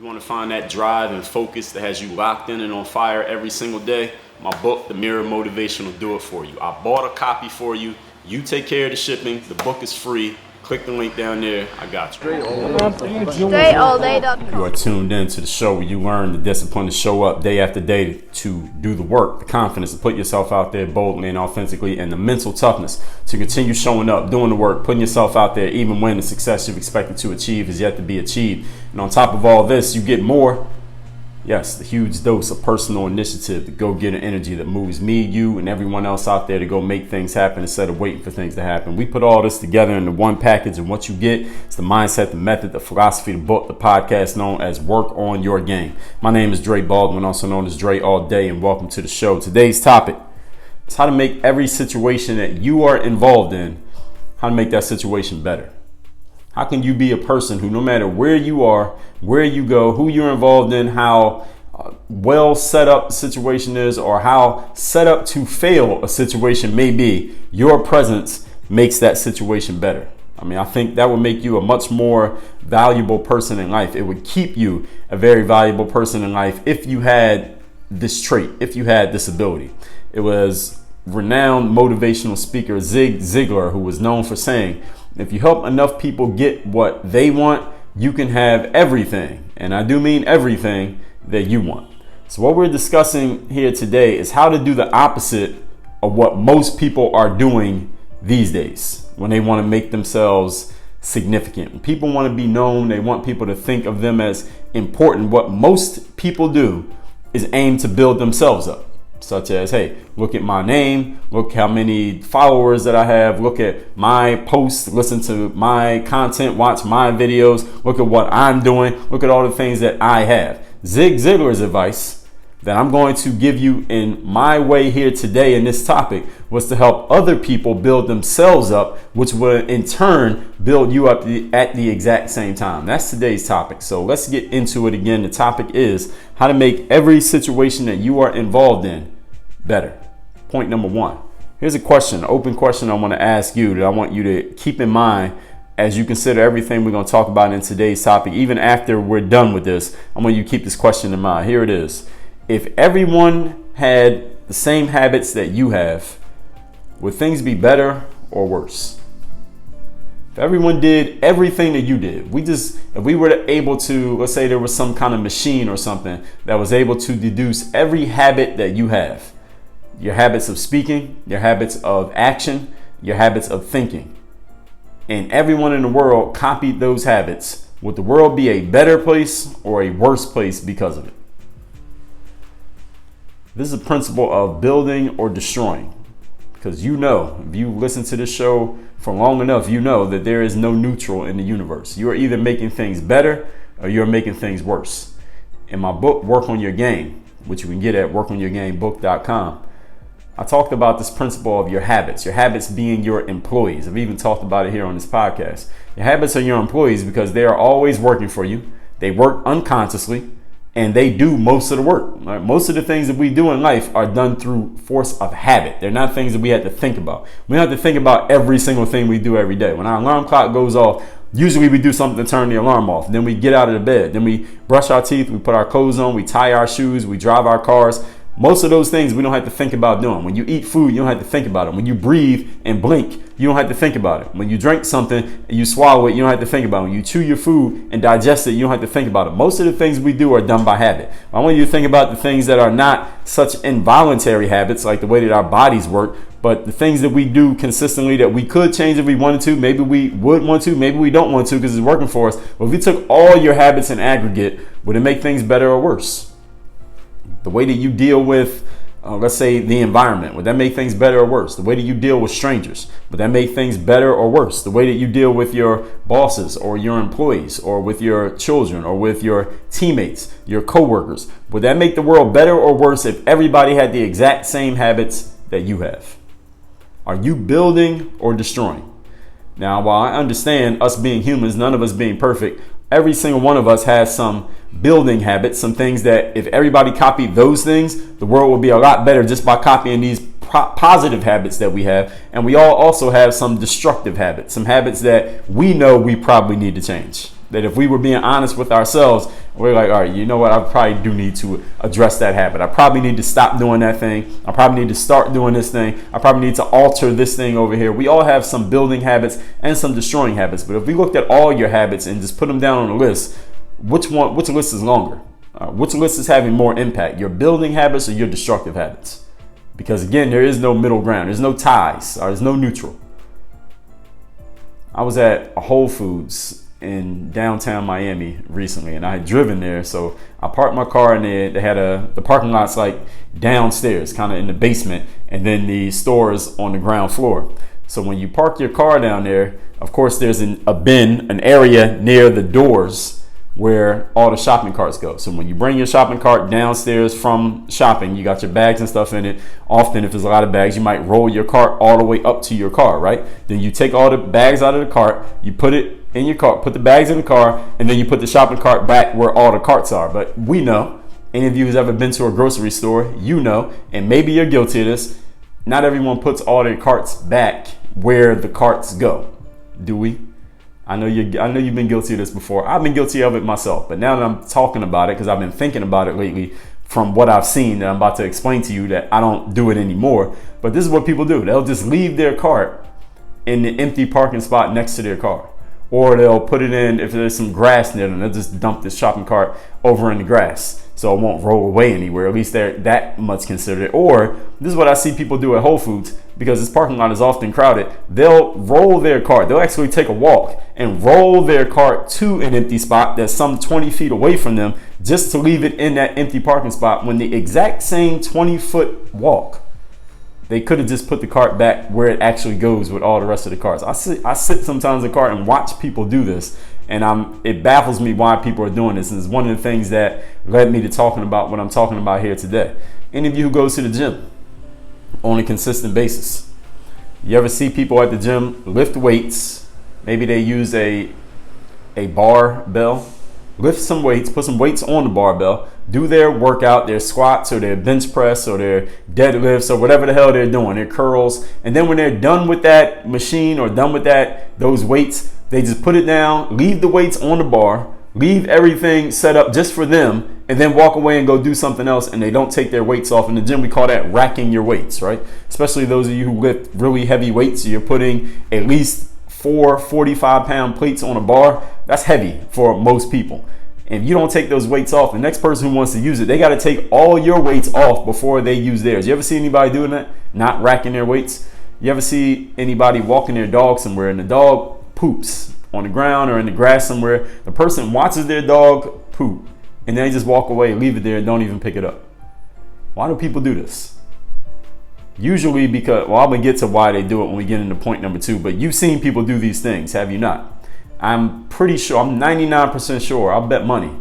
want to find that drive and focus that has you locked in and on fire every single day, my book, The Mirror of Motivation, will do it for you. I bought a copy for you. You take care of the shipping. The book is free. Click the link down there. I got you. DreAllDay.com. You are tuned in to the show where you learn the discipline to show up day after day to do the work, the confidence to put yourself out there boldly and authentically, and the mental toughness to continue showing up, doing the work, putting yourself out there even when the success you've expected to achieve is yet to be achieved. And on top of all this, you get more. Yes, the huge dose of personal initiative, the go-getter energy that moves me, you, and everyone else out there to go make things happen instead of waiting for things to happen. We put all this together into one package, and what you get is the mindset, the method, the philosophy, the book, the podcast known as Work on Your Game. My name is Dre Baldwin, also known as Dre All Day, and welcome to the show. Today's topic is how to make every situation that you are involved in, how to make that situation better. How can you be a person who, no matter where you are, where you go, who you're involved in, how well set up the situation is, or how set up to fail a situation may be, your presence makes that situation better. I mean, I think that would make you a much more valuable person in life. It would keep you a very valuable person in life if you had this trait, if you had this ability. It was renowned motivational speaker Zig Ziglar who was known for saying, if you help enough people get what they want, you can have everything. And I do mean everything that you want. So what we're discussing here today is how to do the opposite of what most people are doing these days when they want to make themselves significant. When people want to be known, they want people to think of them as important. What most people do is aim to build themselves up. Such as, hey, look at my name, look how many followers that I have, look at my posts, listen to my content, watch my videos, look at what I'm doing, look at all the things that I have. Zig Ziglar's advice that I'm going to give you in my way here today in this topic was to help other people build themselves up, which will in turn build you up at the exact same time. That's today's topic. So let's get into it again. The topic is how to make every situation that you are involved in better. Point number one. Here's a question, an open question I want to ask you that I want you to keep in mind as you consider everything we're going to talk about in today's topic. Even after we're done with this, I want you to keep this question in mind. Here it is. If everyone had the same habits that you have, would things be better or worse? If everyone did everything that you did, if we were able to, let's say there was some kind of machine or something that was able to deduce every habit that you have, your habits of speaking, your habits of action, your habits of thinking, and everyone in the world copied those habits, would the world be a better place or a worse place because of it? This is a principle of building or destroying, because you know, if you listen to this show for long enough, you know that there is no neutral in the universe. You are either making things better or you're making things worse. In my book, Work on Your Game, which you can get at workonyourgamebook.com, I talked about this principle of your habits being your employees. I've even talked about it here on this podcast. Your habits are your employees because they are always working for you. They work unconsciously and they do most of the work. Right? Most of the things that we do in life are done through force of habit. They're not things that we have to think about. We don't have to think about every single thing we do every day. When our alarm clock goes off, usually we do something to turn the alarm off. Then we get out of the bed. Then we brush our teeth. We put our clothes on. We tie our shoes. We drive our cars. Most of those things we don't have to think about doing. When you eat food, you don't have to think about it. When you breathe and blink, you don't have to think about it. When you drink something and you swallow it, you don't have to think about it. When you chew your food and digest it, you don't have to think about it. Most of the things we do are done by habit. I want you to think about the things that are not such involuntary habits, like the way that our bodies work, but the things that we do consistently that we could change if we wanted to. Maybe we would want to, maybe we don't want to because it's working for us. But if we took all your habits in aggregate, would it make things better or worse? The way that you deal with, let's say, the environment, would that make things better or worse? The way that you deal with strangers, would that make things better or worse? The way that you deal with your bosses or your employees or with your children or with your teammates, your coworkers, would that make the world better or worse if everybody had the exact same habits that you have? Are you building or destroying? Now, while I understand us being humans, none of us being perfect, every single one of us has some building habits, some things that if everybody copied those things, the world would be a lot better just by copying these positive habits that we have. And we all also have some destructive habits, some habits that we know we probably need to change. That if we were being honest with ourselves, We're like, all right, you know what? I probably do need to address that habit. I probably need to stop doing that thing. I probably need to start doing this thing. I probably need to alter this thing over here. We all have some building habits and some destroying habits. But if we looked at all your habits and just put them down on a list, which list is longer? Which list is having more impact? Your building habits or your destructive habits? Because again, there is no middle ground. There's no ties. There's no neutral. I was at a Whole Foods in downtown Miami recently, and I had driven there, so I parked my car in there. They had the parking lot's like downstairs, kind of in the basement, and then the stores on the ground floor. So when you park your car down there, of course there's a bin, an area near the doors where all the shopping carts go. So when you bring your shopping cart downstairs from shopping, you got your bags and stuff in it. Often if there's a lot of bags, you might roll your cart all the way up to your car, right? Then you take all the bags out of the cart, you put it in your car, put the bags in the car, and then you put the shopping cart back where all the carts are. But we know, any of you who's ever been to a grocery store, you know, and maybe you're guilty of this, not everyone puts all their carts back where the carts go. Do we? I know you've been guilty of this before. I've been guilty of it myself, but now that I'm talking about it, because I've been thinking about it lately from what I've seen that I'm about to explain to you, that I don't do it anymore. But this is what people do. They'll just leave their cart in the empty parking spot next to their car. Or they'll put it in, if there's some grass near them, they'll just dump this shopping cart over in the grass so it won't roll away anywhere. At least they're that much considered. Or this is what I see people do at Whole Foods, because this parking lot is often crowded. They'll roll their cart. They'll actually take a walk and roll their cart to an empty spot that's some 20 feet away from them, just to leave it in that empty parking spot, when the exact same 20-foot walk, they could have just put the cart back where it actually goes with all the rest of the carts. I sit sometimes in the car and watch people do this, and it baffles me why people are doing this. And it's one of the things that led me to talking about what I'm talking about here today. Any of you who goes to the gym on a consistent basis, you ever see people at the gym lift weights? Maybe they use a barbell, lift some weights, put some weights on the barbell, do their workout, their squats or their bench press or their deadlifts or whatever the hell they're doing, their curls. And then when they're done with that machine or done with those weights, they just put it down, leave the weights on the bar, leave everything set up just for them, and then walk away and go do something else, and they don't take their weights off. In the gym, we call that racking your weights, right? Especially those of you who lift really heavy weights. So you're putting at least 4 45-pound plates on a bar. That's heavy for most people. And if you don't take those weights off, the next person who wants to use it, they got to take all your weights off before they use theirs. You ever see anybody doing that? Not racking their weights? You ever see anybody walking their dog somewhere and the dog poops on the ground or in the grass somewhere? The person watches their dog poop and then they just walk away, leave it there, and don't even pick it up. Why do people do this? Usually because, well, I'm going to get to why they do it when we get into point number 2, but you've seen people do these things, have you not? I'm pretty sure, I'm 99% sure, I'll bet money,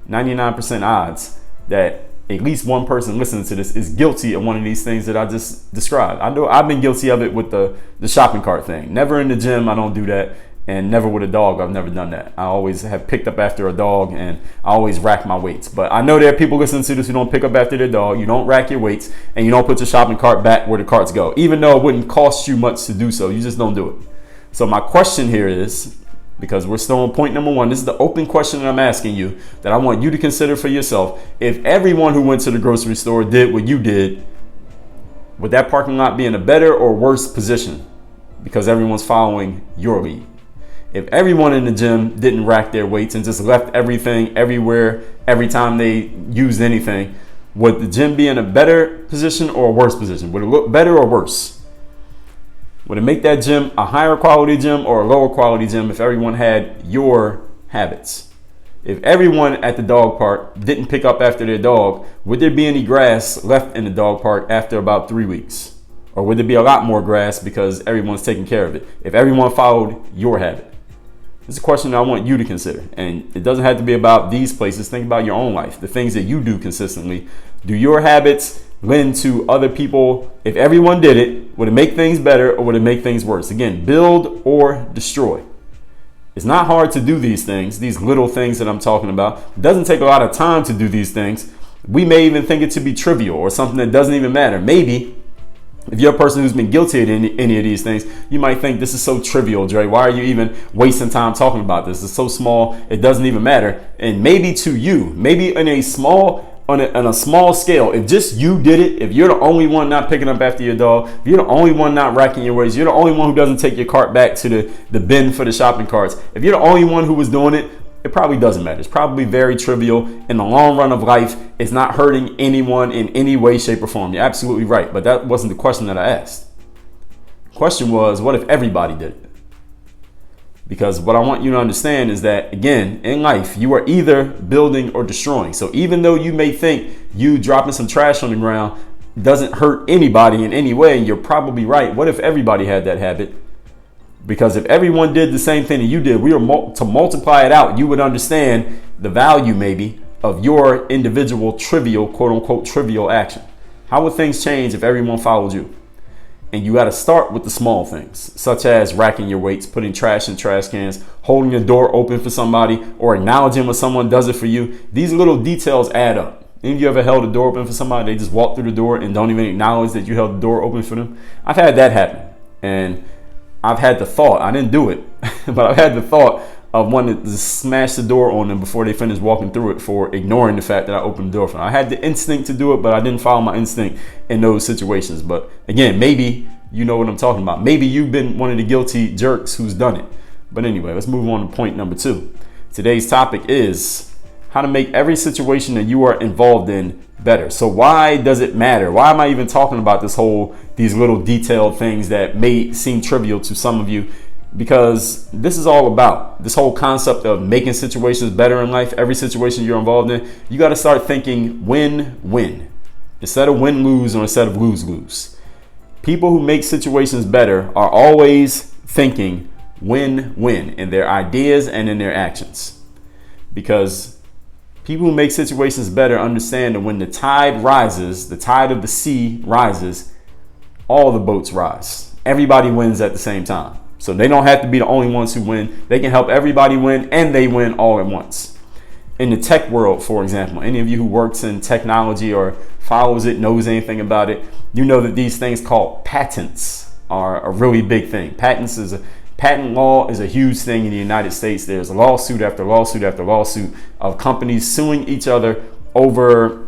99% odds that at least one person listening to this is guilty of one of these things that I just described. I know I've been guilty of it with the shopping cart thing. Never in the gym, I don't do that. And never with a dog, I've never done that. I always have picked up after a dog, and I always rack my weights. But I know there are people listening to this who don't pick up after their dog. You don't rack your weights, and you don't put your shopping cart back where the carts go. Even though it wouldn't cost you much to do so, you just don't do it. So my question here is, because we're still on point number 1, this is the open question that I'm asking you, that I want you to consider for yourself. If everyone who went to the grocery store did what you did, would that parking lot be in a better or worse position because everyone's following your lead? If everyone in the gym didn't rack their weights and just left everything everywhere every time they used anything, would the gym be in a better position or a worse position? Would it look better or worse? Would it make that gym a higher quality gym or a lower quality gym if everyone had your habits? If everyone at the dog park didn't pick up after their dog, would there be any grass left in the dog park after about 3 weeks? Or would there be a lot more grass because everyone's taking care of it if everyone followed your habit? It's a question that I want you to consider. And it doesn't have to be about these places. Think about your own life, the things that you do consistently. Do your habits lend to other people? If everyone did it, would it make things better or would it make things worse? Again, build or destroy. It's not hard to do these things, these little things that I'm talking about. It doesn't take a lot of time to do these things. We may even think it to be trivial or something that doesn't even matter. Maybe If you're a person who's been guilty of any of these things, you might think this is so trivial, Dre. Why are you even wasting time talking about this? It's so small, it doesn't even matter. And maybe to you, maybe on a small scale, if just you did it, if you're the only one not picking up after your dog, if you're the only one not racking your waste, you're the only one who doesn't take your cart back to the bin for the shopping carts, if you're the only one who was doing it, it probably doesn't matter. It's probably very trivial. In the long run of life, it's not hurting anyone in any way, shape, or form. You're absolutely right. But that wasn't the question that I asked. The question was, what if everybody did it? Because what I want you to understand is that, again, in life, you are either building or destroying. So even though you may think you dropping some trash on the ground doesn't hurt anybody in any way, you're probably right. What if everybody had that habit? Because if everyone did the same thing that you did, to multiply it out, you would understand the value maybe of your individual trivial, quote unquote, trivial action. How would things change if everyone followed you? And you got to start with the small things, such as racking your weights, putting trash in trash cans, holding the door open for somebody, or acknowledging when someone does it for you. These little details add up. Any of you ever held a door open for somebody? They just walk through the door and don't even acknowledge that you held the door open for them. I've had that happen. And I've had the thought, I didn't do it, but I've had the thought of wanting to smash the door on them before they finish walking through it for ignoring the fact that I opened the door for them. I had the instinct to do it, but I didn't follow my instinct in those situations. But again, maybe you know what I'm talking about. Maybe you've been one of the guilty jerks who's done it. But anyway, let's move on to point number 2. Today's topic is how to make every situation that you are involved in better. So why does it matter? Why am I even talking about these little detailed things that may seem trivial to some of you? Because this is all about this whole concept of making situations better in life. Every situation you're involved in, you got to start thinking win-win instead of win-lose or instead of lose-lose. People who make situations better are always thinking win-win in their ideas and in their actions. Because people who make situations better understand that when the tide rises, the tide of the sea rises, all the boats rise. Everybody wins at the same time. So they don't have to be the only ones who win. They can help everybody win, and they win all at once. In the tech world, for example, any of you who works in technology or follows it, knows anything about it, you know that these things called patents are a really big thing. Patent law is a huge thing in the United States. There's lawsuit after lawsuit after lawsuit of companies suing each other over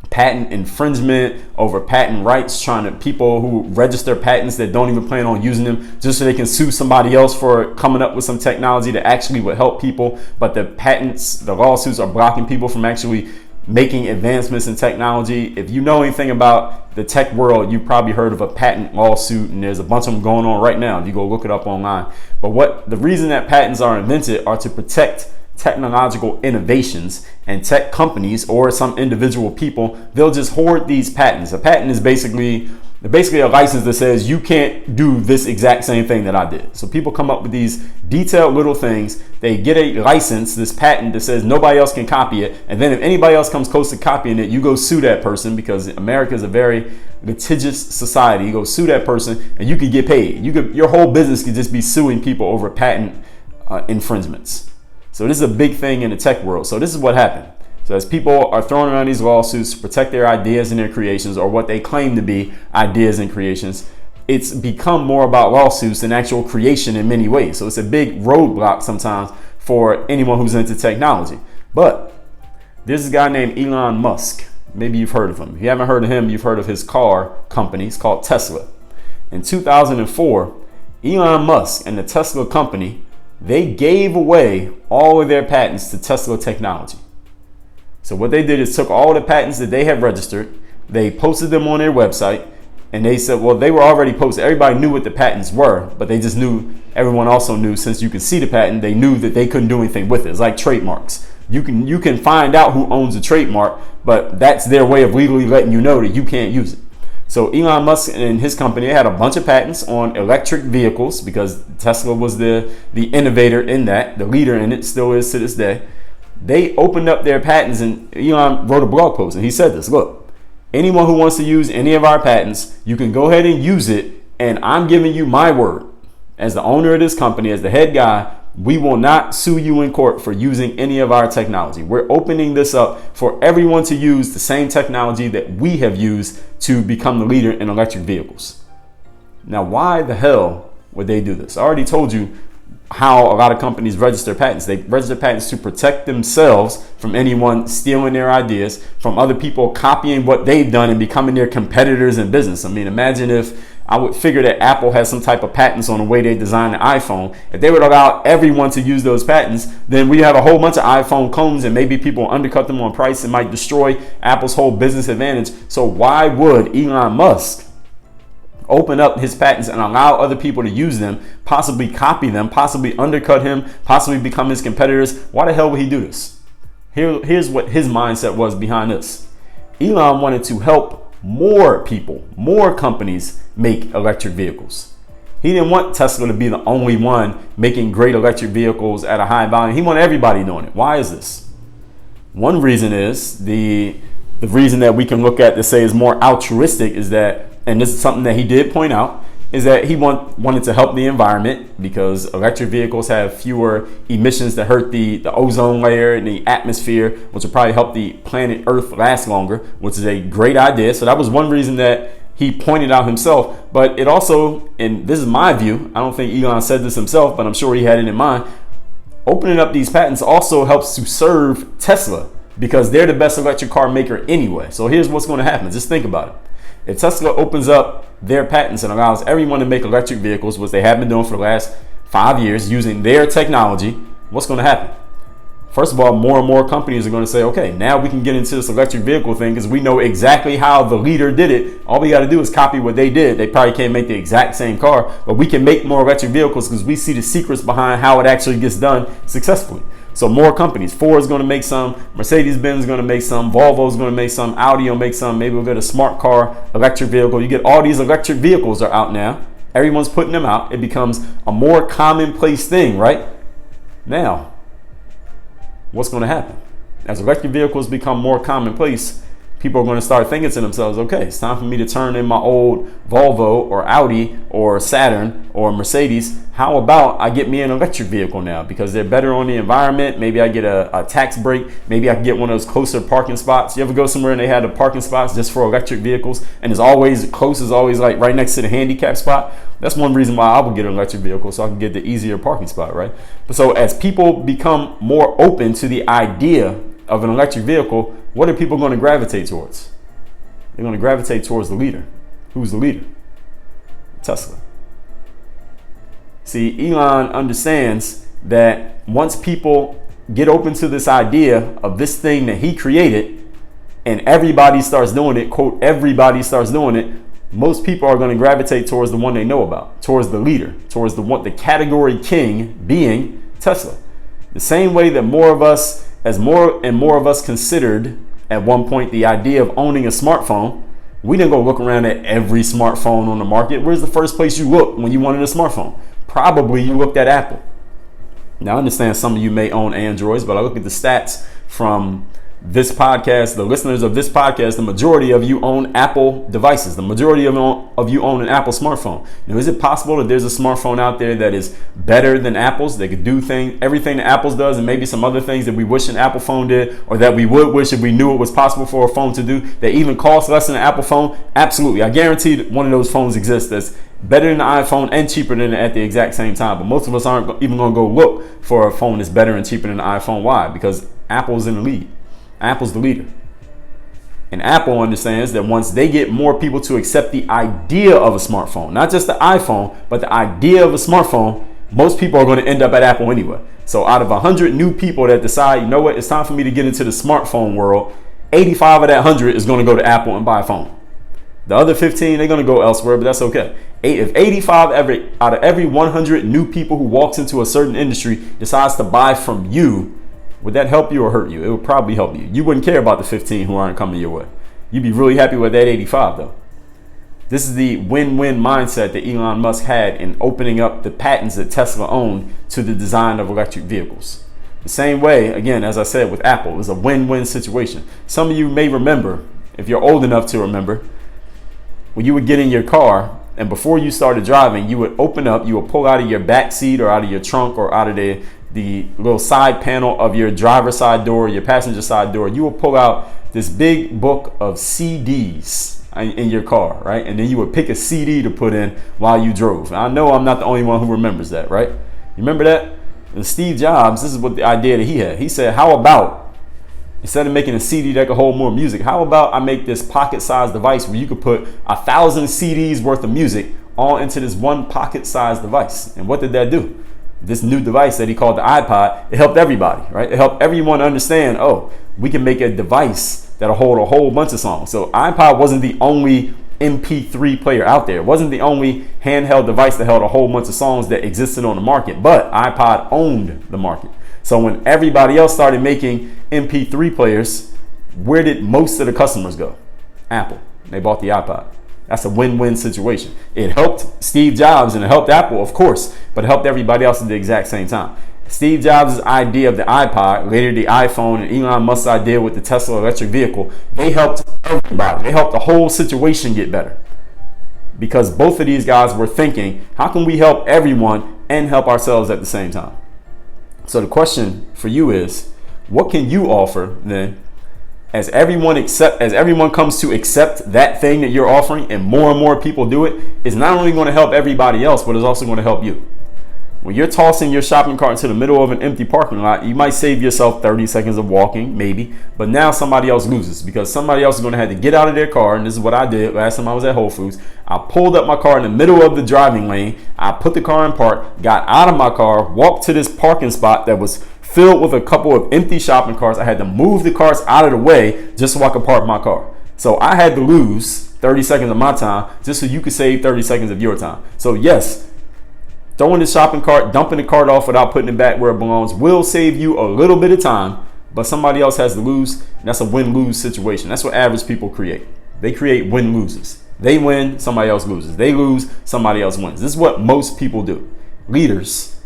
patent infringement, over patent rights, people who register patents that don't even plan on using them just so they can sue somebody else for coming up with some technology that actually would help people. But the lawsuits are blocking people from actually making advancements in technology. If you know anything about the tech world, you've probably heard of a patent lawsuit, and there's a bunch of them going on right now if you go look it up online. But the reason that patents are invented are to protect technological innovations, and tech companies or some individual people, they'll just hoard these patents. A patent is basically a license that says you can't do this exact same thing that I did. So people come up with these detailed little things. They get a license, this patent that says nobody else can copy it. And then if anybody else comes close to copying it, you go sue that person, because America is a very litigious society. You go sue that person and you could get paid. Your whole business could just be suing people over patent infringements. So this is a big thing in the tech world. So this is what happened. So as people are throwing around these lawsuits to protect their ideas and their creations, or what they claim to be ideas and creations, it's become more about lawsuits than actual creation in many ways. So it's a big roadblock sometimes for anyone who's into technology. But there's a guy named Elon Musk. Maybe you've heard of him. If you haven't heard of him, you've heard of his car company. It's called Tesla. In 2004, Elon Musk and the Tesla company, they gave away all of their patents to Tesla technology. So what they did is took all the patents that they had registered, they posted them on their website, and they said, well, they were already posted. Everybody knew what the patents were, but they just knew, everyone also knew, since you can see the patent, they knew that they couldn't do anything with it. It's like trademarks. You can find out who owns a trademark, but that's their way of legally letting you know that you can't use it. So Elon Musk and his company had a bunch of patents on electric vehicles, because Tesla was the innovator in that, the leader in it, still is to this day. They opened up their patents, and Elon wrote a blog post, and he said this: look, anyone who wants to use any of our patents, you can go ahead and use it, and I'm giving you my word as the owner of this company, as the head guy, We will not sue you in court for using any of our technology. We're opening this up for everyone to use the same technology that we have used to become the leader in electric vehicles. Now, why the hell would they do this? I already told you how a lot of companies register patents. They register patents to protect themselves from anyone stealing their ideas, from other people copying what they've done and becoming their competitors in business. I mean, imagine if I would figure that Apple has some type of patents on the way they design the iPhone. If they would allow everyone to use those patents, then we have a whole bunch of iPhone clones, and maybe people undercut them on price and might destroy Apple's whole business advantage. So why would Elon Musk open up his patents and allow other people to use them, possibly copy them, possibly undercut him, possibly become his competitors? Why the hell would he do this? Here's what his mindset was behind this. Elon wanted to help more people, more companies make electric vehicles. He didn't want Tesla to be the only one making great electric vehicles at a high volume. He wanted everybody doing it. Why is this? One reason is the reason that we can look at to say is more altruistic is that, and this is something that he did point out, is that he wanted to help the environment because electric vehicles have fewer emissions that hurt the ozone layer and the atmosphere, which will probably help the planet Earth last longer, which is a great idea. So that was one reason that he pointed out himself. But it also, and this is my view, I don't think Elon said this himself, but I'm sure he had it in mind, opening up these patents also helps to serve Tesla because they're the best electric car maker anyway. So here's what's going to happen. Just think about it. If Tesla opens up their patents and allows everyone to make electric vehicles, which they have been doing for the last 5 years using their technology, what's going to happen? First of all, more and more companies are going to say, okay, now we can get into this electric vehicle thing because we know exactly how the leader did it. All we got to do is copy what they did. They probably can't make the exact same car, but we can make more electric vehicles because we see the secrets behind how it actually gets done successfully. So more companies. Ford is going to make some, Mercedes-Benz is going to make some, Volvo is going to make some, Audi will make some, maybe we'll get a smart car, electric vehicle. You get all these electric vehicles are out now. Everyone's putting them out. It becomes a more commonplace thing, right? Now, what's going to happen? As electric vehicles become more commonplace, people are going to start thinking to themselves, okay, it's time for me to turn in my old Volvo or Audi or Saturn or Mercedes. How about I get me an electric vehicle now because they're better on the environment? Maybe I get a tax break. Maybe I can get one of those closer parking spots. You ever go somewhere and they had the parking spots just for electric vehicles and it's always close, is always like right next to the handicap spot? That's one reason why I would get an electric vehicle, so I can get the easier parking spot, right? But so as people become more open to the idea of an electric vehicle, what are people going to gravitate towards? They're going to gravitate towards the leader. Who's the leader? Tesla. See, Elon understands that once people get open to this idea of this thing that he created and everybody starts doing it, quote, everybody starts doing it, most people are going to gravitate towards the one they know about, towards the leader, towards the category king being Tesla. The same way that more of us, as more and more of us considered at one point the idea of owning a smartphone, we didn't go look around at every smartphone on the market. Where's the first place you looked when you wanted a smartphone? Probably you looked at Apple. Now I understand some of you may own Androids, but I look at the stats from this podcast, the listeners of this podcast, the majority of you own Apple devices. The majority of you own an Apple smartphone. Now, is it possible that there's a smartphone out there that is better than Apple's? They could do everything that Apple's does and maybe some other things that we wish an Apple phone did, or that we would wish if we knew it was possible for a phone to do, that even cost less than an Apple phone? Absolutely. I guarantee that one of those phones exists that's better than the iPhone and cheaper than it at the exact same time. But most of us aren't even going to go look for a phone that's better and cheaper than the iPhone. Why? Because Apple's in the lead. Apple's the leader. And Apple understands that once they get more people to accept the idea of a smartphone, not just the iPhone, but the idea of a smartphone, most people are going to end up at Apple anyway. So out of 100 new people that decide, you know what, it's time for me to get into the smartphone world, 85 of that 100 is going to go to Apple and buy a phone. The other 15, they're going to go elsewhere, but that's okay. If 85 out of every 100 new people who walks into a certain industry decides to buy from you, would that help you or hurt you? It would probably help you. You wouldn't care about the 15 who aren't coming your way. You'd be really happy with that 85 though. This is the win-win mindset that Elon Musk had in opening up the patents that Tesla owned to the design of electric vehicles. The same way, again, as I said with Apple, it was a win-win situation. Some of you may remember, if you're old enough to remember, when you would get in your car And before you started driving, you would pull out of your back seat or out of your trunk or out of the little side panel of your driver's side door, your passenger side door. You would pull out this big book of CDs in your car, right? And then you would pick a CD to put in while you drove. And I know I'm not the only one who remembers that, right? You remember that? And Steve Jobs, this is what the idea that he had. He said, how about, instead of making a CD that could hold more music, how about I make this pocket-sized device where you could put 1,000 CDs worth of music all into this one pocket-sized device? And what did that do? This new device that he called the iPod, it helped everybody, right? It helped everyone understand, oh, we can make a device that'll hold a whole bunch of songs. So iPod wasn't the only MP3 player out there. It wasn't the only handheld device that held a whole bunch of songs that existed on the market, but iPod owned the market. So when everybody else started making MP3 players, where did most of the customers go? Apple. They bought the iPod. That's a win-win situation. It helped Steve Jobs and it helped Apple, of course, but it helped everybody else at the exact same time. Steve Jobs' idea of the iPod, later the iPhone, and Elon Musk's idea with the Tesla electric vehicle, they helped everybody. They helped the whole situation get better. Because both of these guys were thinking, how can we help everyone and help ourselves at the same time? So the question for you is, what can you offer then as everyone comes to accept that thing that you're offering and more people do it? It's not only going to help everybody else, but it's also going to help you. When you're tossing your shopping cart into the middle of an empty parking lot, you might save yourself 30 seconds of walking, maybe, but now somebody else loses because somebody else is going to have to get out of their car. And this is what I did last time I was at Whole Foods. I pulled up my car in the middle of the driving lane. I put the car in park, got out of my car, walked to this parking spot that was filled with a couple of empty shopping carts. I had to move the carts out of the way just so I could park my car. So I had to lose 30 seconds of my time just so you could save 30 seconds of your time. So yes, throwing the shopping cart, dumping the cart off without putting it back where it belongs will save you a little bit of time, but somebody else has to lose, and that's a win-lose situation. That's what average people create. They create win-loses. They win, somebody else loses. They lose, somebody else wins. This is what most people do. Leaders,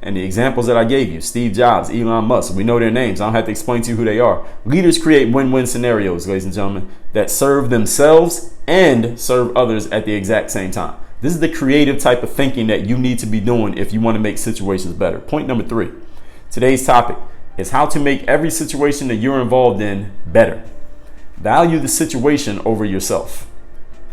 and the examples that I gave you, Steve Jobs, Elon Musk, we know their names. I don't have to explain to you who they are. Leaders create win-win scenarios, ladies and gentlemen, that serve themselves and serve others at the exact same time. This is the creative type of thinking that you need to be doing if you want to make situations better. Point number 3. Today's topic is how to make every situation that you're involved in better. Value the situation over yourself.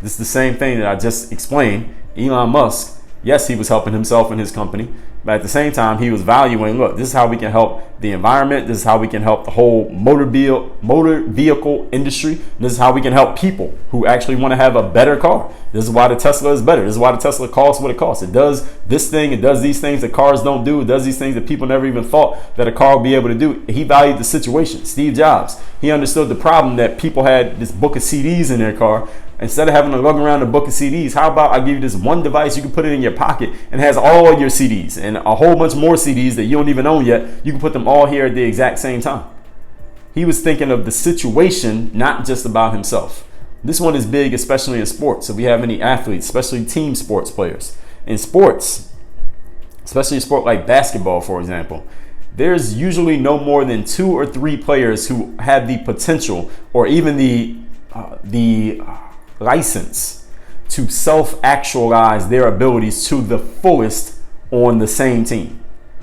This is the same thing that I just explained. Elon Musk, yes, he was helping himself and his company, but at the same time, he was valuing, look, this is how we can help the environment. This is how we can help the whole motor vehicle industry. This is how we can help people who actually want to have a better car. This is why the Tesla is better. This is why the Tesla costs what it costs. It does this thing. It does these things that cars don't do. It does these things that people never even thought that a car would be able to do. He valued the situation. Steve Jobs, he understood the problem that people had this book of CDs in their car. Instead of having to lug around a book of CDs, how about I give you this one device, you can put it in your pocket and it has all your CDs and a whole bunch more CDs that you don't even own yet. You can put them all here at the exact same time. He was thinking of the situation, not just about himself. This one is big, especially in sports. If we have any athletes, especially team sports players. In sports, especially a sport like basketball, for example, there's usually no more than 2 or 3 players who have the potential or even the license to self-actualize their abilities to the fullest on the same team.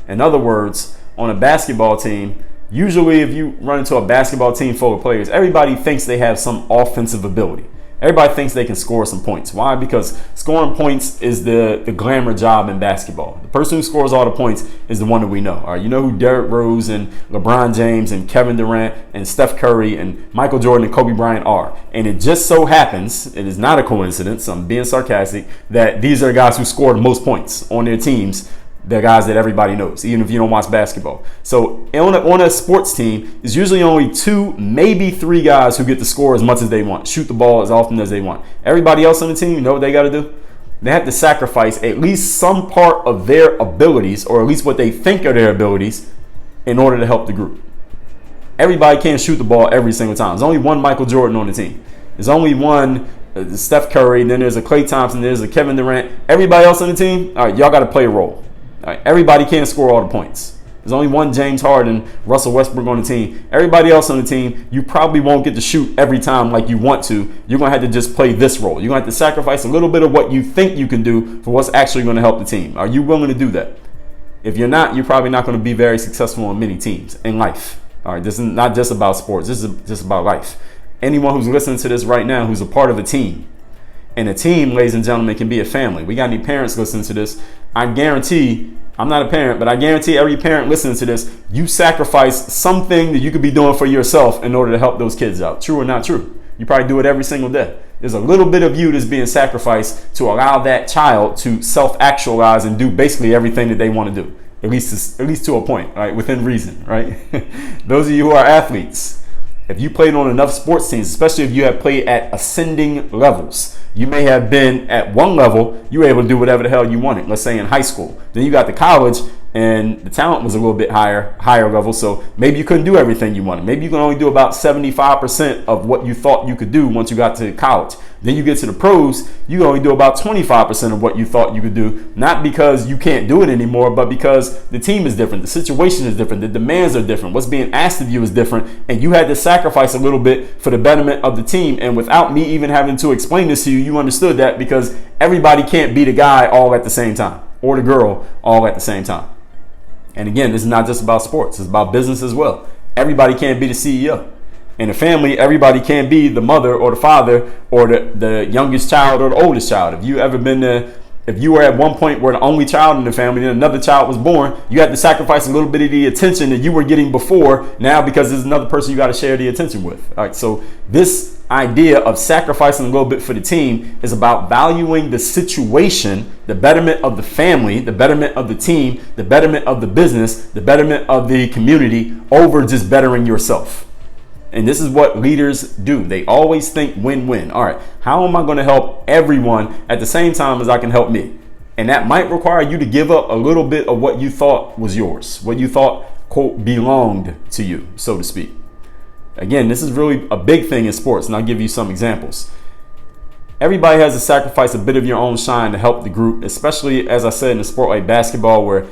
In other words, on a basketball team, usually if you run into a basketball team full of players, everybody thinks they have some offensive ability. Everybody thinks they can score some points. Why? Because scoring points is the glamour job in basketball. The person who scores all the points is the one that we know. All right, you know who Derrick Rose and LeBron James and Kevin Durant and Steph Curry and Michael Jordan and Kobe Bryant are. And it just so happens, it is not a coincidence, I'm being sarcastic, that these are guys who score the most points on their teams. The guys that everybody knows, even if you don't watch basketball. So on a sports team, it's usually only 2, maybe 3 guys who get to score as much as they want, shoot the ball as often as they want. Everybody else on the team, you know what they got to do? They have to sacrifice at least some part of their abilities, or at least what they think are their abilities, in order to help the group. Everybody can't shoot the ball every single time. There's only one Michael Jordan on the team. There's only one Steph Curry, then there's a Klay Thompson, there's a Kevin Durant. Everybody else on the team, all right, y'all got to play a role. Right, everybody can't score all the points. There's only one James Harden, Russell Westbrook on the team. Everybody else on the team, you probably won't get to shoot every time like you want to. You're going to have to just play this role. You're going to have to sacrifice a little bit of what you think you can do for what's actually going to help the team. Are you willing to do that? If you're not, you're probably not going to be very successful on many teams in life. All right, this is not just about sports. This is just about life. Anyone who's listening to this right now who's a part of a team, and a team, ladies and gentlemen, can be a family. We got any parents listening to this? I guarantee, I'm not a parent, but I guarantee every parent listening to this, you sacrifice something that you could be doing for yourself in order to help those kids out. True or not true? You probably do it every single day. There's a little bit of you that's being sacrificed to allow that child to self-actualize and do basically everything that they want to do. At least to a point, right? Within reason, right? Those of you who are athletes, if you played on enough sports teams, especially if you have played at ascending levels, you may have been at one level, you were able to do whatever the hell you wanted. Let's say in high school. Then you got to college and the talent was a little bit higher level. So maybe you couldn't do everything you wanted. Maybe you can only do about 75% of what you thought you could do once you got to college. Then you get to the pros, you can only do about 25% of what you thought you could do. Not because you can't do it anymore, but because the team is different. The situation is different. The demands are different. What's being asked of you is different. And you had to sacrifice a little bit for the betterment of the team. And without me even having to explain this to you, you understood that because everybody can't be the guy all at the same time or the girl all at the same time. And again, this is not just about sports. It's about business as well. Everybody can't be the CEO. In a family, everybody can't be the mother or the father or the youngest child or the oldest child. If you were at one point where the only child in the family, then another child was born, you had to sacrifice a little bit of the attention that you were getting before now because there's another person you got to share the attention with. All right, so this idea of sacrificing a little bit for the team is about valuing the situation, the betterment of the family, the betterment of the team, the betterment of the business, the betterment of the community over just bettering yourself. And this is what leaders do. They always think win-win. All right, how am I going to help everyone at the same time as I can help me? And that might require you to give up a little bit of what you thought was yours, what you thought, quote, belonged to you, so to speak. Again, this is really a big thing in sports, and I'll give you some examples. Everybody has to sacrifice a bit of your own shine to help the group, especially, as I said, in a sport like basketball, where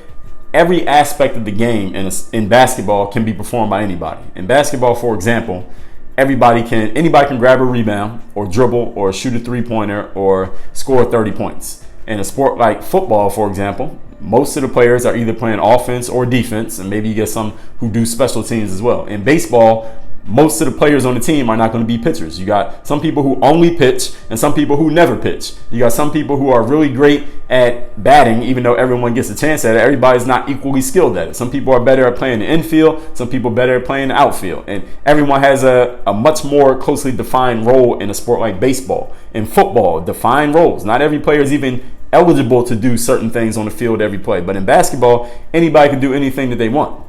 every aspect of the game in basketball can be performed by anybody. In basketball, for example, anybody can grab a rebound or dribble or shoot a three-pointer or score 30 points. In a sport like football, for example, most of the players are either playing offense or defense, and maybe you get some who do special teams as well. In baseball, most of the players on the team are not going to be pitchers. You got some people who only pitch and some people who never pitch. You got some people who are really great at batting, even though everyone gets a chance at it. Everybody's not equally skilled at it. Some people are better at playing the infield, some people better at playing the outfield. And everyone has a much more closely defined role in a sport like baseball. In football, defined roles. Not every player is even eligible to do certain things on the field every play. But in basketball, anybody can do anything that they want.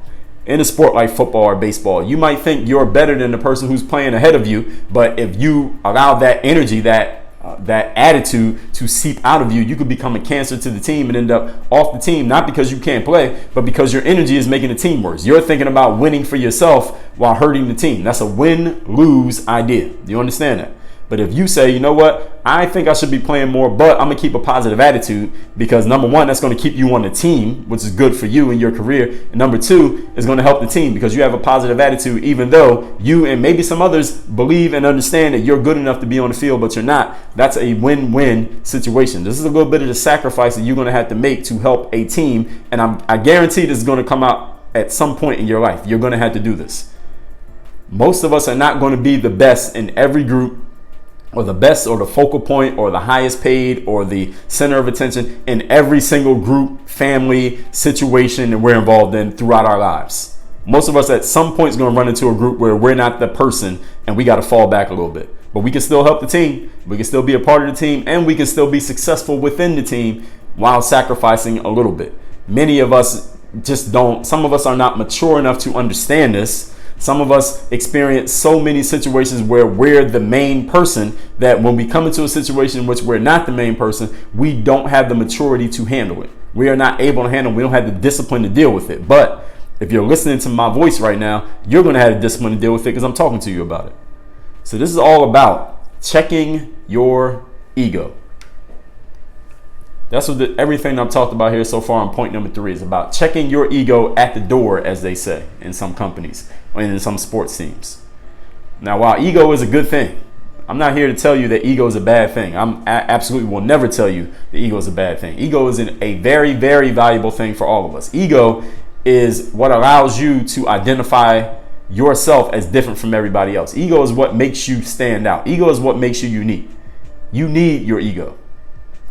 In a sport like football or baseball, you might think you're better than the person who's playing ahead of you, but if you allow that energy, that attitude to seep out of you, you could become a cancer to the team and end up off the team, not because you can't play, but because your energy is making the team worse. You're thinking about winning for yourself while hurting the team. That's a win-lose idea. Do you understand that? But if you say, you know what, I think I should be playing more, but I'm going to keep a positive attitude because number one, that's going to keep you on the team, which is good for you in your career. And number two, is going to help the team because you have a positive attitude, even though you and maybe some others believe and understand that you're good enough to be on the field, but you're not. That's a win-win situation. This is a little bit of the sacrifice that you're going to have to make to help a team. And I guarantee this is going to come out at some point in your life. You're going to have to do this. Most of us are not going to be the best in every group, or the best or the focal point or the highest paid or the center of attention in every single group, family, situation that we're involved in throughout our lives. Most of us at some point is going to run into a group where we're not the person and we got to fall back a little bit. But we can still help the team. We can still be a part of the team and we can still be successful within the team while sacrificing a little bit. Many of us just don't. Some of us are not mature enough to understand this. Some of us experience so many situations where we're the main person that when we come into a situation in which we're not the main person, we don't have the maturity to handle it. We are not able to handle it. We don't have the discipline to deal with it. But if you're listening to my voice right now, you're going to have the discipline to deal with it because I'm talking to you about it. So this is all about checking your ego. That's what everything I've talked about here so far on point number 3 is about. Checking your ego at the door, as they say in some companies and in some sports teams. Now, while ego is a good thing, I'm not here to tell you that ego is a bad thing. I absolutely will never tell you that ego is a bad thing. Ego is a very, very valuable thing for all of us. Ego is what allows you to identify yourself as different from everybody else. Ego is what makes you stand out. Ego is what makes you unique. You need your ego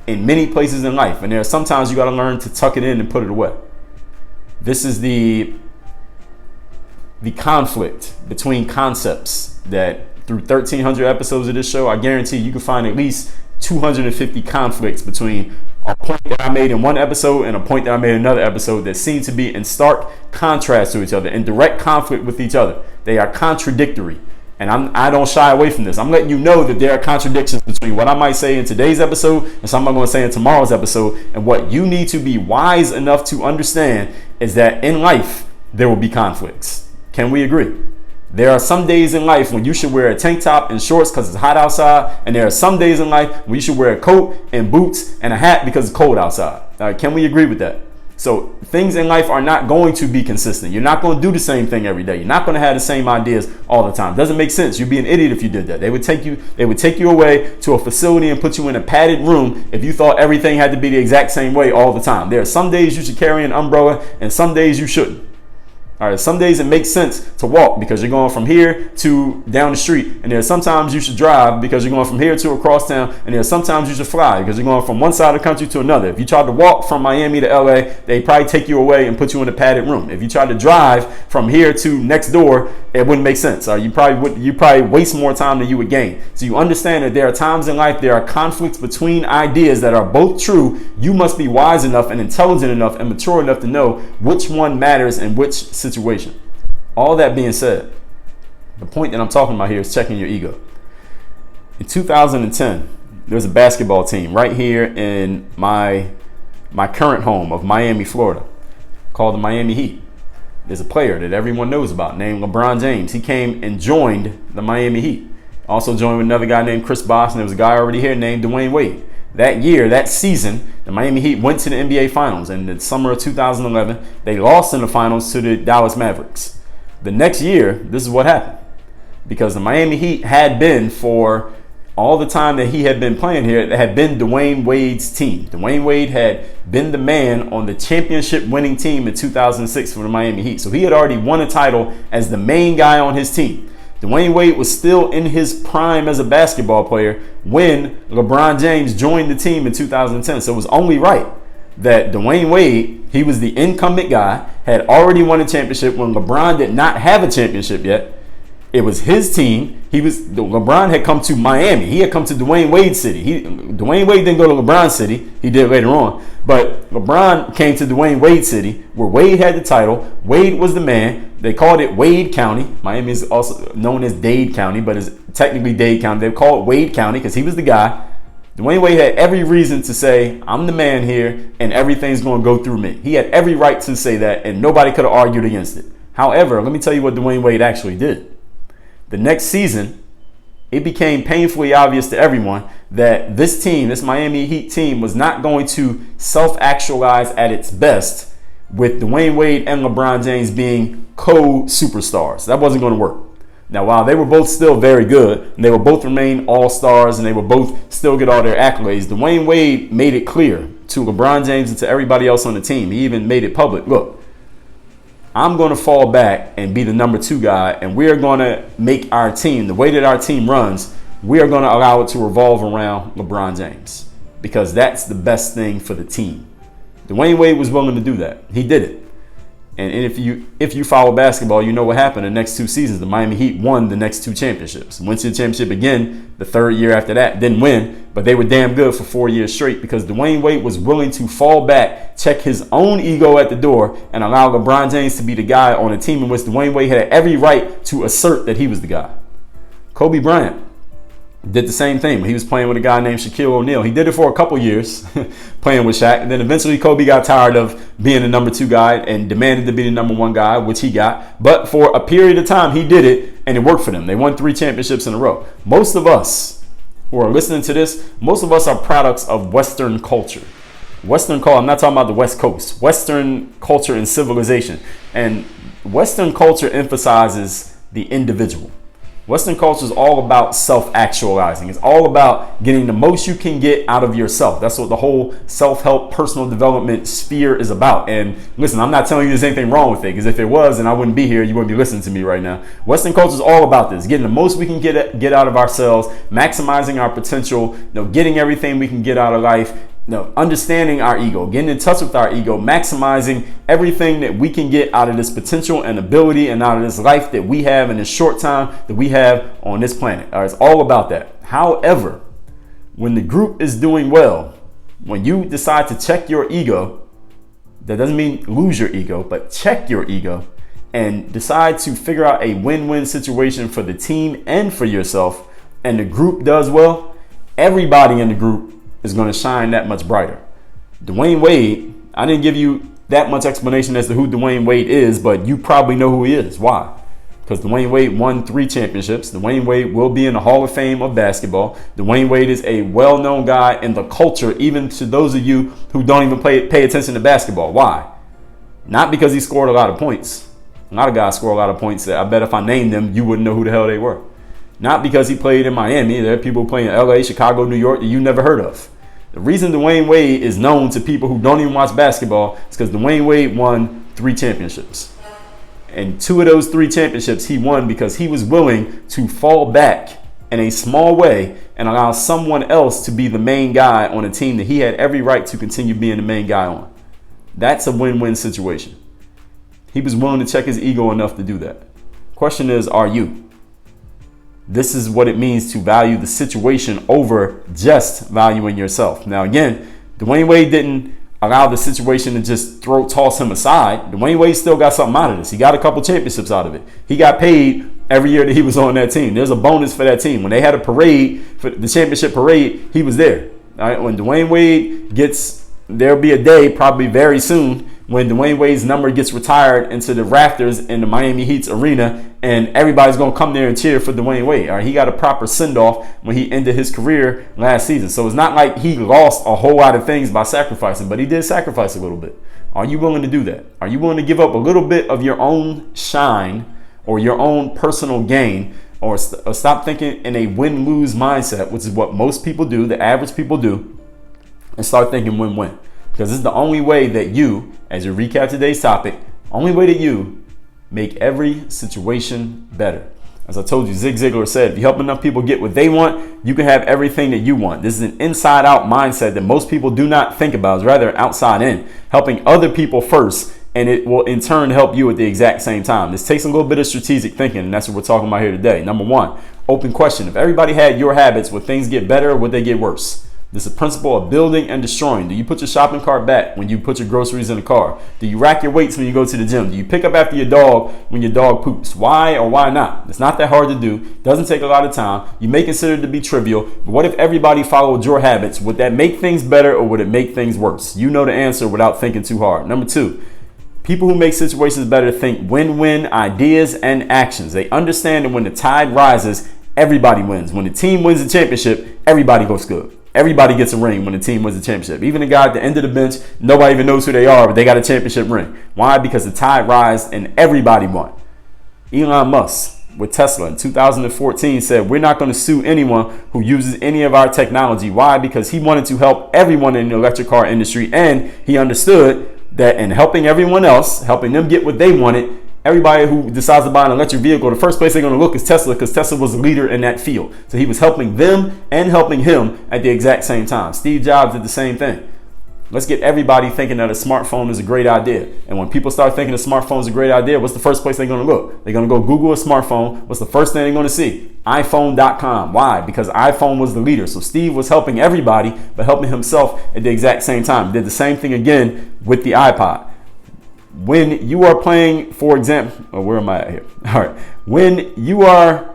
in many places in life. And there are sometimes you got to learn to tuck it in and put it away. This is the conflict between concepts that through 1,300 episodes of this show, I guarantee you can find at least 250 conflicts between a point that I made in one episode and a point that I made in another episode that seem to be in stark contrast to each other, in direct conflict with each other. They are contradictory. And I don't shy away from this. I'm letting you know that there are contradictions between what I might say in today's episode and something I'm going to say in tomorrow's episode. And what you need to be wise enough to understand is that in life, there will be conflicts. Can we agree? There are some days in life when you should wear a tank top and shorts because it's hot outside. And there are some days in life when you should wear a coat and boots and a hat because it's cold outside. All right, can we agree with that? So things in life are not going to be consistent. You're not going to do the same thing every day. You're not going to have the same ideas all the time. Doesn't make sense. You'd be an idiot if you did that. They would take you away to a facility and put you in a padded room if you thought everything had to be the exact same way all the time. There are some days you should carry an umbrella and some days you shouldn't. All right, some days it makes sense to walk because you're going from here to down the street. And there's sometimes you should drive because you're going from here to across town. And there's sometimes you should fly because you're going from one side of the country to another. If you tried to walk from Miami to LA, they'd probably take you away and put you in a padded room. If you tried to drive from here to next door, it wouldn't make sense. You probably waste more time than you would gain. So you understand that there are times in life, there are conflicts between ideas that are both true. You must be wise enough and intelligent enough and mature enough to know which one matters in which situation. All that being said, the point that I'm talking about here is checking your ego. In 2010, there was a basketball team right here in my current home of Miami, Florida, called the Miami Heat. There's a player that everyone knows about named LeBron James. He came and joined the Miami Heat. Also joined with another guy named Chris Bosh, and there was a guy already here named Dwayne Wade. That season, the Miami Heat went to the NBA Finals. And in the summer of 2011, they lost in the finals to the Dallas Mavericks. The next year, this is what happened. Because the Miami Heat had been, for all the time that he had been playing here, it had been Dwayne Wade's team. Dwayne Wade had been the man on the championship winning team in 2006 for the Miami Heat. So he had already won a title as the main guy on his team. Dwayne Wade was still in his prime as a basketball player when LeBron James joined the team in 2010. So it was only right that Dwayne Wade, he was the incumbent guy, had already won a championship when LeBron did not have a championship yet. It was his team. LeBron had come to Miami. He had come to Dwayne Wade's city. Dwayne Wade didn't go to LeBron's city. He did later on. But LeBron came to Dwayne Wade's city where Wade had the title. Wade was the man. They called it Wade County. Miami is also known as Dade County, but it's technically Dade County. They call it Wade County because he was the guy. Dwayne Wade had every reason to say, I'm the man here and everything's going to go through me. He had every right to say that and nobody could have argued against it. However, let me tell you what Dwayne Wade actually did. The next season, it became painfully obvious to everyone that this team, this Miami Heat team, was not going to self-actualize at its best with Dwayne Wade and LeBron James being co-superstars. That wasn't going to work. Now, while they were both still very good, and they will both remain all-stars, and they will both still get all their accolades, Dwayne Wade made it clear to LeBron James and to everybody else on the team. He even made it public. Look, I'm going to fall back and be the number 2 guy, and we're going to make our team, the way that our team runs, we are going to allow it to revolve around LeBron James because that's the best thing for the team. Dwayne Wade was willing to do that. He did it. And if you follow basketball, you know what happened the next 2 seasons. The Miami Heat won the next 2 championships. Went to the championship again the 3rd year after that. Didn't win, but they were damn good for 4 years straight because Dwayne Wade was willing to fall back, check his own ego at the door, and allow LeBron James to be the guy on a team in which Dwayne Wade had every right to assert that he was the guy. Kobe Bryant did the same thing when he was playing with a guy named Shaquille O'Neal. He did it for a couple years playing with Shaq. And then eventually Kobe got tired of being the number 2 guy and demanded to be the number 1 guy, which he got. But for a period of time, he did it and it worked for them. They won 3 championships in a row. Most of us who are listening to this, most of us are products of Western culture. I'm not talking about the West Coast, Western culture and civilization. And Western culture emphasizes the individual. Western culture is all about self-actualizing. It's all about getting the most you can get out of yourself. That's what the whole self-help, personal development sphere is about. And listen, I'm not telling you there's anything wrong with it, because if it was, then I wouldn't be here. You wouldn't be listening to me right now. Western culture is all about this, getting the most we can get out of ourselves, maximizing our potential, getting everything we can get out of life. Understanding our ego, getting in touch with our ego, maximizing everything that we can get out of this potential and ability and out of this life that we have in this short time that we have on this planet. All right, it's all about that. However, when the group is doing well, when you decide to check your ego, that doesn't mean lose your ego, but check your ego and decide to figure out a win-win situation for the team and for yourself, and the group does well, everybody in the group is going to shine that much brighter. Dwayne Wade, I didn't give you that much explanation as to who Dwayne Wade is, but you probably know who he is. Why? Because Dwayne Wade won 3 championships. Dwayne Wade will be in the Hall of Fame of basketball. Dwayne Wade is a well-known guy in the culture, even to those of you who don't even pay attention to basketball. Why? Not because he scored a lot of points. A lot of guys score a lot of points that I bet if I named them, you wouldn't know who the hell they were. Not because he played in Miami. There are people playing in LA, Chicago, New York that you never heard of. The reason Dwayne Wade is known to people who don't even watch basketball is because Dwayne Wade won 3 championships. And 2 of those 3 championships he won because he was willing to fall back in a small way and allow someone else to be the main guy on a team that he had every right to continue being the main guy on. That's a win-win situation. He was willing to check his ego enough to do that. Question is, are you? This is what it means to value the situation over just valuing yourself. Now, again, Dwayne Wade didn't allow the situation to just toss him aside. Dwayne Wade still got something out of this. He got a couple championships out of it. He got paid every year that he was on that team. There's a bonus for that team. When they had a parade, for the championship parade, he was there. All right? When Dwayne Wade there'll be a day probably very soon when Dwayne Wade's number gets retired into the rafters in the Miami Heat's arena, and everybody's going to come there and cheer for Dwayne Wade. All right, he got a proper send-off when he ended his career last season. So it's not like he lost a whole lot of things by sacrificing, but he did sacrifice a little bit. Are you willing to do that? Are you willing to give up a little bit of your own shine or your own personal gain, or stop thinking in a win-lose mindset, which is what most people do, the average people do, and start thinking win-win? Because this is the only way that you, as you recap today's topic, only way that you make every situation better. As I told you, Zig Ziglar said, if you help enough people get what they want, you can have everything that you want. This is an inside-out mindset that most people do not think about. It's rather outside in, helping other people first, and it will in turn help you at the exact same time. This takes a little bit of strategic thinking, and that's what we're talking about here today. Number 1, open question. If everybody had your habits, would things get better or would they get worse? This is a principle of building and destroying. Do you put your shopping cart back when you put your groceries in the car? Do you rack your weights when you go to the gym? Do you pick up after your dog when your dog poops? Why or why not? It's not that hard to do. Doesn't take a lot of time. You may consider it to be trivial, but what if everybody followed your habits? Would that make things better or would it make things worse? You know the answer without thinking too hard. Number 2, people who make situations better think win-win ideas and actions. They understand that when the tide rises, everybody wins. When the team wins the championship, everybody goes good. Everybody gets a ring when the team wins the championship. Even the guy at the end of the bench, nobody even knows who they are, but they got a championship ring. Why? Because the tide rised and everybody won. Elon Musk with Tesla in 2014 said, we're not going to sue anyone who uses any of our technology. Why? Because he wanted to help everyone in the electric car industry, and he understood that in helping everyone else, helping them get what they wanted, everybody who decides to buy an electric vehicle, the first place they're going to look is Tesla, because Tesla was a leader in that field. So he was helping them and helping him at the exact same time. Steve Jobs did the same thing. Let's get everybody thinking that a smartphone is a great idea. And when people start thinking a smartphone is a great idea, what's the first place they're going to look? They're going to go Google a smartphone. What's the first thing they're going to see? iPhone.com. Why? Because iPhone was the leader. So Steve was helping everybody, but helping himself at the exact same time. He did the same thing again with the iPod. When you are playing, for example, where am I at here? All right. When you are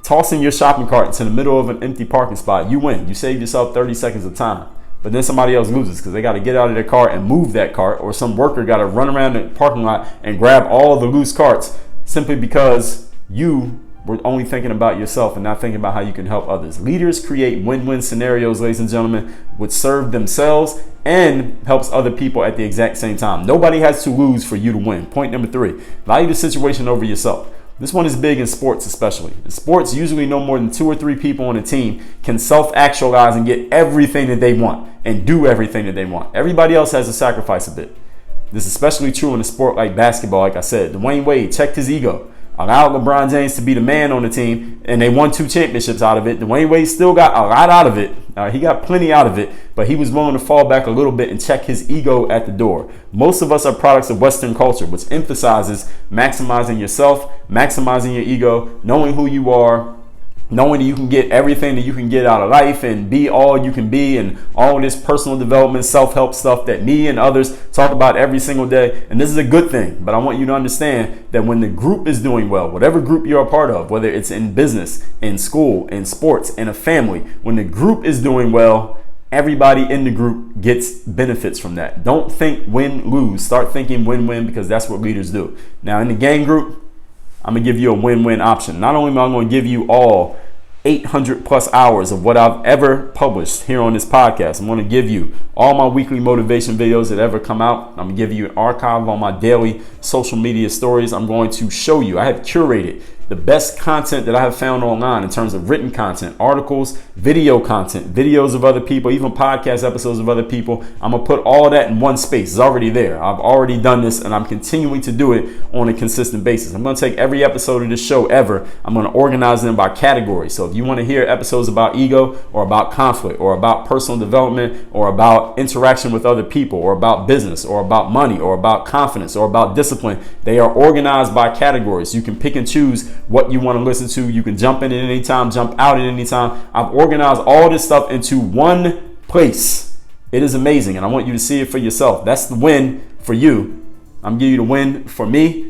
tossing your shopping cart into the middle of an empty parking spot, you win. You save yourself 30 seconds of time. But then somebody else loses because they got to get out of their car and move that cart, or some worker got to run around the parking lot and grab all of the loose carts simply because you we're only thinking about yourself and not thinking about how you can help others. Leaders create win-win scenarios, ladies and gentlemen, which serve themselves and helps other people at the exact same time. Nobody has to lose for you to win. Point number 3, value the situation over yourself. This one is big in sports, especially. In sports, usually no more than 2 or 3 people on a team can self-actualize and get everything that they want and do everything that they want. Everybody else has to sacrifice a bit. This is especially true in a sport like basketball. Like I said, Dwayne Wade checked his ego, allowed LeBron James to be the man on the team, and they won 2 championships out of it. Dwayne Wade still got a lot out of it. He got plenty out of it, but he was willing to fall back a little bit and check his ego at the door. Most of us are products of Western culture, which emphasizes maximizing yourself, maximizing your ego, knowing who you are, knowing that you can get everything that you can get out of life and be all you can be, and all this personal development, self-help stuff that me and others talk about every single day. And this is a good thing, but I want you to understand that when the group is doing well, whatever group you're a part of, whether it's in business, in school, in sports, in a family, when the group is doing well, everybody in the group gets benefits from that. Don't think win-lose. Start thinking win-win, because that's what leaders do. Now, in the game group, I'm going to give you a win-win option. Not only am I going to give you all 800 plus hours of what I've ever published here on this podcast, I'm going to give you all my weekly motivation videos that ever come out. I'm going to give you an archive on my daily social media stories. I'm going to show you, I have curated the best content that I have found online in terms of written content, articles, video content, videos of other people, even podcast episodes of other people. I'm going to put all that in one space. It's already there. I've already done this, and I'm continuing to do it on a consistent basis. I'm going to take every episode of this show ever. I'm going to organize them by category. So if you want to hear episodes about ego, or about conflict, or about personal development, or about interaction with other people, or about business, or about money, or about confidence, or about discipline, they are organized by categories. You can pick and choose what you want to listen to. You can jump in at any time, jump out at any time. I've organized all this stuff into one place. It is amazing, and I want you to see it for yourself. That's the win for you. I'm giving you the win for me,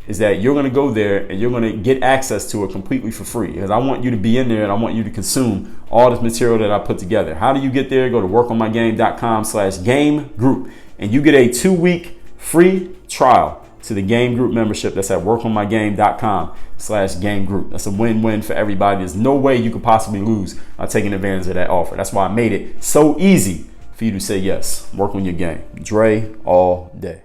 is that you're going to go there and you're going to get access to it completely for free, because I want you to be in there and I want you to consume all this material that I put together. How do you get there? Go to workonmygame.com/game group, and you get a 2-week free trial to the game group membership. That's at workonmygame.com/game group. That's a win-win for everybody. There's no way you could possibly lose by taking advantage of that offer. That's why I made it so easy for you to say yes. Work on your game. Dre all day.